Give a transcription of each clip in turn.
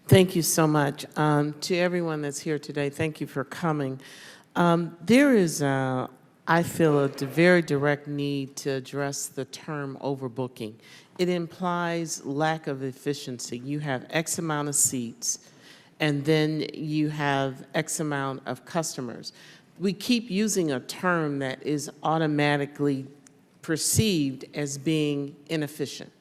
Thank you so much. To everyone that's here today, thank you for coming. There is, I feel, a very direct need to address the term overbooking. It implies lack of efficiency. You have X amount of seats, and then you have X amount of customers. We keep using a term that is automatically perceived as being inefficient.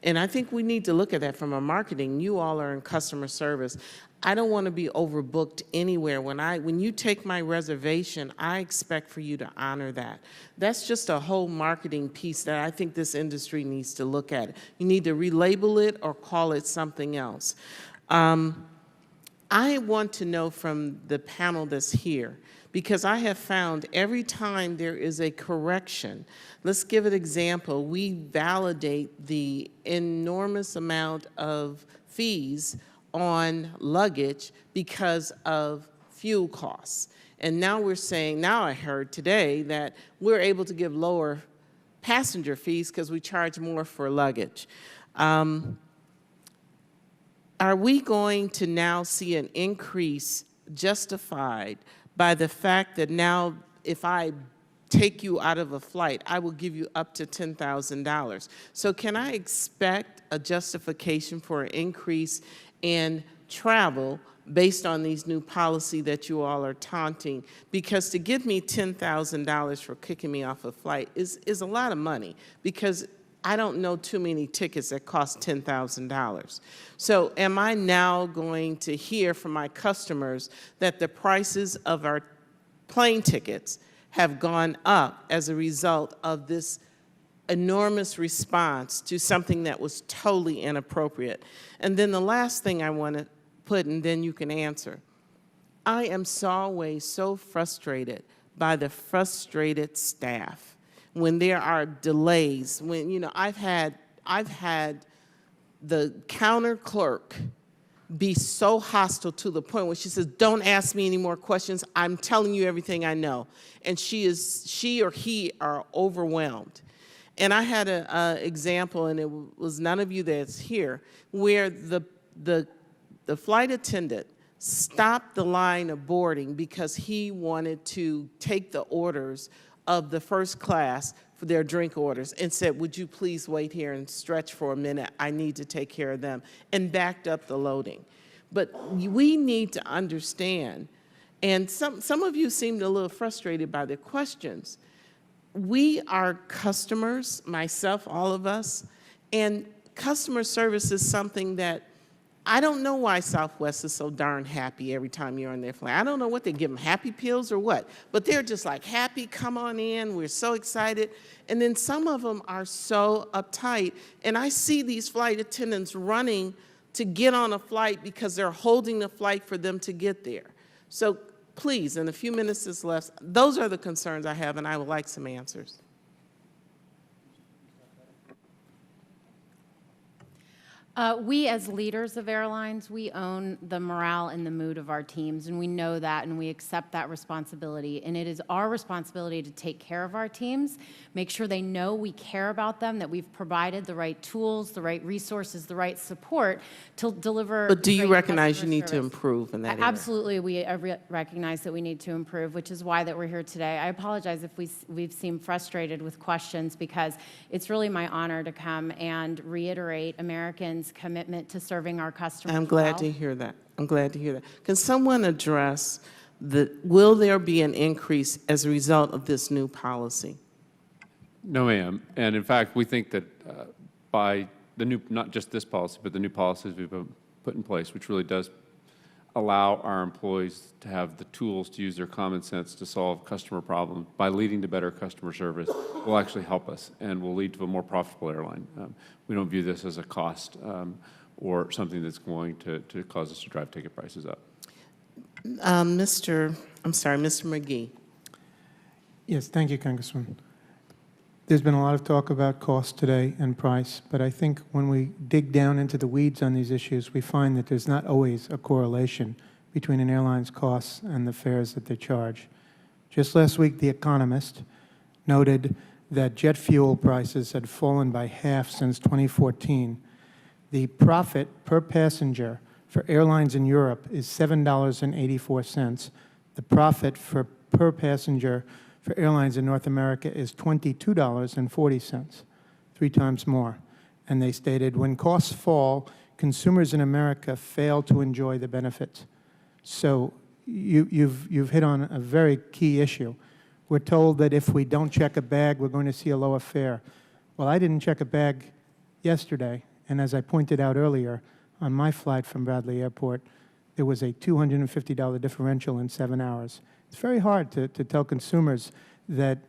And I think we need to look at that from a marketing. You all are in customer service. I don't want to be overbooked anywhere. When you take my reservation, I expect for you to honor that. That's just a whole marketing piece that I think this industry needs to look at. You need to relabel it or call it something else. I want to know from the panel that's here, because I have found every time there is a correction, let's give an example, we validate the enormous amount of fees on luggage because of fuel costs. And now we're saying, now I heard today that we're able to give lower passenger fees because we charge more for luggage. Are we going to now see an increase justified by the fact that now if I take you out of a flight, I will give you up to $10,000? So can I expect a justification for an increase in travel based on these new policy that you all are taunting? Because to give me $10,000 for kicking me off a flight is a lot of money, because I don't know too many tickets that cost $10,000. So am I now going to hear from my customers that the prices of our plane tickets have gone up as a result of this enormous response to something that was totally inappropriate? And then the last thing I want to put, and then you can answer. I am always so frustrated by the frustrated staff. When there are delays, when, you know, I've had the counter clerk be so hostile to the point where she says, don't ask me any more questions, I'm telling you everything I know. And she or he are overwhelmed. And I had an example, and it was none of you that's here, where the flight attendant stopped the line of boarding because he wanted to take the orders of the first class for their drink orders and said, would you please wait here and stretch for a minute? I need to take care of them, and backed up the loading. But we need to understand, and some of you seemed a little frustrated by the questions. We are customers, myself, all of us, and customer service is something that I don't know why Southwest is so darn happy every time you're on their flight. I don't know what they give them, happy pills or what, but they're just like, happy, come on in, we're so excited. And then some of them are so uptight, and I see these flight attendants running to get on a flight because they're holding the flight for them to get there. So please, in a few minutes that's left, those are the concerns I have, and I would like some answers. We as leaders of airlines, we own the morale and the mood of our teams, and we know that, and we accept that responsibility. And it is our responsibility to take care of our teams, make sure they know we care about them, that we've provided the right tools, the right resources, the right support to deliver. But do you recognize you need to improve in that area? Absolutely, we recognize that we need to improve, which is why that we're here today. I apologize if we've seemed frustrated with questions, because it's really my honor to come and reiterate Americans' commitment to serving our customers. I'm glad to hear that. I'm glad to hear that. Can someone address will there be an increase as a result of this new policy? No, ma'am. And in fact, we think that by the new, not just this policy, but the new policies we've put in place, which really does allow our employees to have the tools to use their common sense to solve customer problems by leading to better customer service, will actually help us and will lead to a more profitable airline. We don't view this as a cost or something that's going to cause us to drive ticket prices up. Mr. McGee. Yes, thank you, Congressman. There's been a lot of talk about cost today and price, but I think when we dig down into the weeds on these issues, we find that there's not always a correlation between an airline's costs and the fares that they charge. Just last week, The Economist noted that jet fuel prices had fallen by half since 2014. The profit per passenger for airlines in Europe is $7.84. The profit per passenger for airlines in North America is $22.40, 3 times more. And they stated, when costs fall, consumers in America fail to enjoy the benefits. So you've hit on a very key issue. We're told that if we don't check a bag, we're going to see a lower fare. Well, I didn't check a bag yesterday, and as I pointed out earlier, on my flight from Bradley Airport, there was a $250 differential in 7 hours. It's very hard to tell consumers that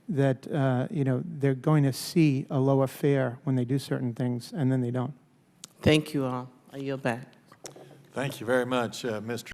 they're going to see a lower fare when they do certain things, and then they don't. Thank you all. I yield back. Thank you very much, Mr.